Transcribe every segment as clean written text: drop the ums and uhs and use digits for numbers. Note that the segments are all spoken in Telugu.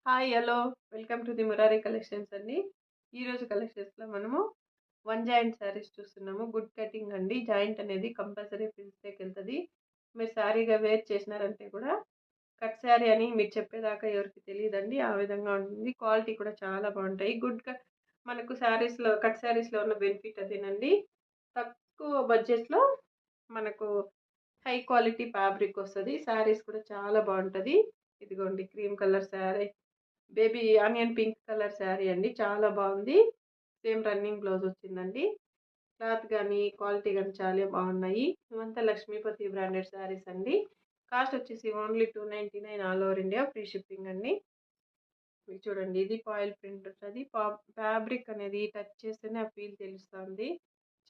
Hi hello welcome to the Murari collections అండి. ఈరోజు కలెక్షన్స్లో మనము వన్ జాయింట్ శారీస్ చూస్తున్నాము. గుడ్ కటింగ్ అండి. జాయింట్ అనేది కంపల్సరీ ప్రిన్స్కి వెళ్తుంది. మీరు శారీగా వేర్ చేసినారంటే కూడా కట్ శారీ అని మీరు చెప్పేదాకా ఎవరికి తెలియదండి. ఆ విధంగా ఉంటుంది. క్వాలిటీ కూడా చాలా బాగుంటాయి. మనకు శారీస్లో కట్ శారీస్లో ఉన్న బెనిఫిట్ అదేనండి. తక్కువ బడ్జెట్లో మనకు హై క్వాలిటీ ఫ్యాబ్రిక్ వస్తుంది. శారీస్ కూడా చాలా బాగుంటుంది. ఇదిగోండి cream colour sari, baby onion pink colour sari అండి. చాలా బాగుంది. సేమ్ రన్నింగ్ బ్లౌజ్ వచ్చిందండి. క్లాత్ కానీ క్వాలిటీ కానీ చాలా బాగున్నాయి. ఇవంతా లక్ష్మీపతి బ్రాండెడ్ శారీస్ అండి. కాస్ట్ వచ్చేసి only 299 all over India, free shipping అండి. ఇది చూడండి, ఇది పాయిల్ ప్రింట్ ఉంటుంది. ఫ్యాబ్రిక్ అనేది టచ్ చేస్తేనే ఆ ఫీల్ తెలుస్తుంది.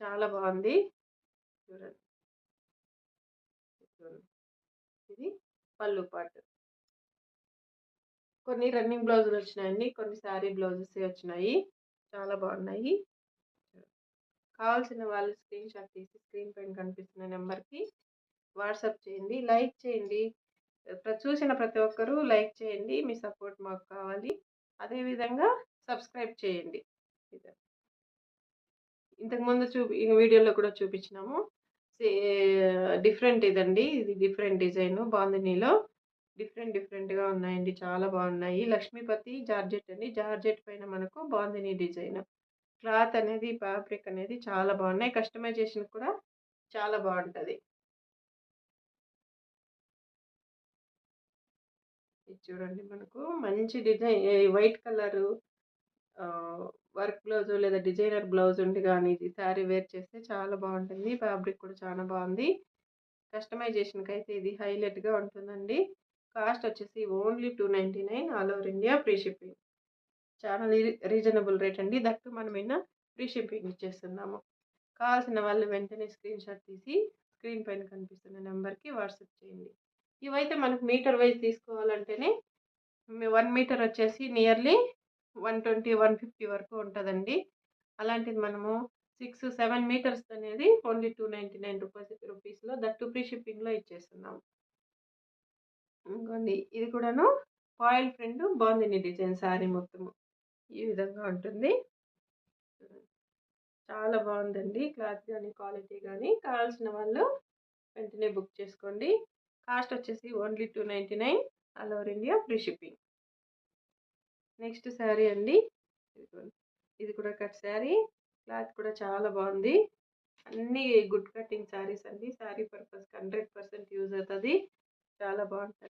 చాలా బాగుంది. చూడండి, ఇది పళ్ళు పాటు. కొన్ని రన్నింగ్ బ్లౌజులు వచ్చినాయండి, కొన్ని శారీ బ్లౌజెస్ వచ్చినాయి. చాలా బాగున్నాయి. కావాల్సిన వాళ్ళు స్క్రీన్ షాట్ తీసి స్క్రీన్ పైన కనిపిస్తున్న నెంబర్కి వాట్సాప్ చేయండి. లైక్ చేయండి. చూసిన ప్రతి ఒక్కరూ లైక్ చేయండి. మీ సపోర్ట్ మాకు కావాలి. అదేవిధంగా సబ్స్క్రైబ్ చేయండి. ఇంతకుముందు వీడియోలో కూడా చూపించినాము. డిఫరెంట్ ఇదండి. ఇది డిఫరెంట్ డిజైన్ బాందినీలో డిఫరెంట్గా ఉన్నాయండి. చాలా బాగున్నాయి. లక్ష్మీపతి జార్జెట్ అండి. జార్జెట్ పైన మనకు బాందినీ డిజైన్. క్లాత్ అనేది ఫ్యాబ్రిక్ అనేది చాలా బాగున్నాయి. కస్టమైజేషన్ కూడా చాలా బాగుంటుంది. ఇది చూడండి, మనకు మంచి design white colour work blouse లేదా డిజైనర్ బ్లౌజ్ ఉండి కానీ ఇది శారీ వేర్ చేస్తే చాలా బాగుంటుంది. ఫ్యాబ్రిక్ కూడా చాలా బాగుంది. కస్టమైజేషన్కి అయితే ఇది హైలైట్గా ఉంటుందండి. కాస్ట్ వచ్చేసి only 299 all over India, free shipping. చాలా రీజనబుల్ రేట్ అండి. దట్టు మనం ఫ్రీ షిప్పింగ్ ఇచ్చేస్తున్నాము. కావాల్సిన వాళ్ళు వెంటనే స్క్రీన్ షాట్ తీసి స్క్రీన్ పైన కనిపిస్తున్న నెంబర్కి వాట్సాప్ చేయండి. ఇవైతే మనకు మీటర్ వైజ్ తీసుకోవాలంటేనే 1 మీటర్ వచ్చేసి నియర్లీ 120 150 వరకు ఉంటుందండి. అలాంటిది మనము 6-7 మీటర్స్ అనేది ఓన్లీ 299 రూపీస్లో, దట్టు ఫ్రీ షిప్పింగ్లో ఇచ్చేస్తున్నాము. ఇంకోండి, ఇది కూడాను పాయిల్ ప్రింట్ బాగుంది. డిజైన్ శారీ మొత్తము ఈ విధంగా ఉంటుంది. చాలా బాగుందండి. క్లాత్ కానీ క్వాలిటీ కానీ. కావాల్సిన వాళ్ళు వెంటనే బుక్ చేసుకోండి. కాస్ట్ వచ్చేసి only 299 all over India, free shipping. Next sari అండి. ఇది కూడా కట్ శారీ. క్లాత్ కూడా చాలా బాగుంది. అన్నీ గుడ్ కటింగ్ శారీస్ అండి. శారీ పర్పస్ 100% యూజ్ అవుతుంది. చాలా బాగుంటుంది.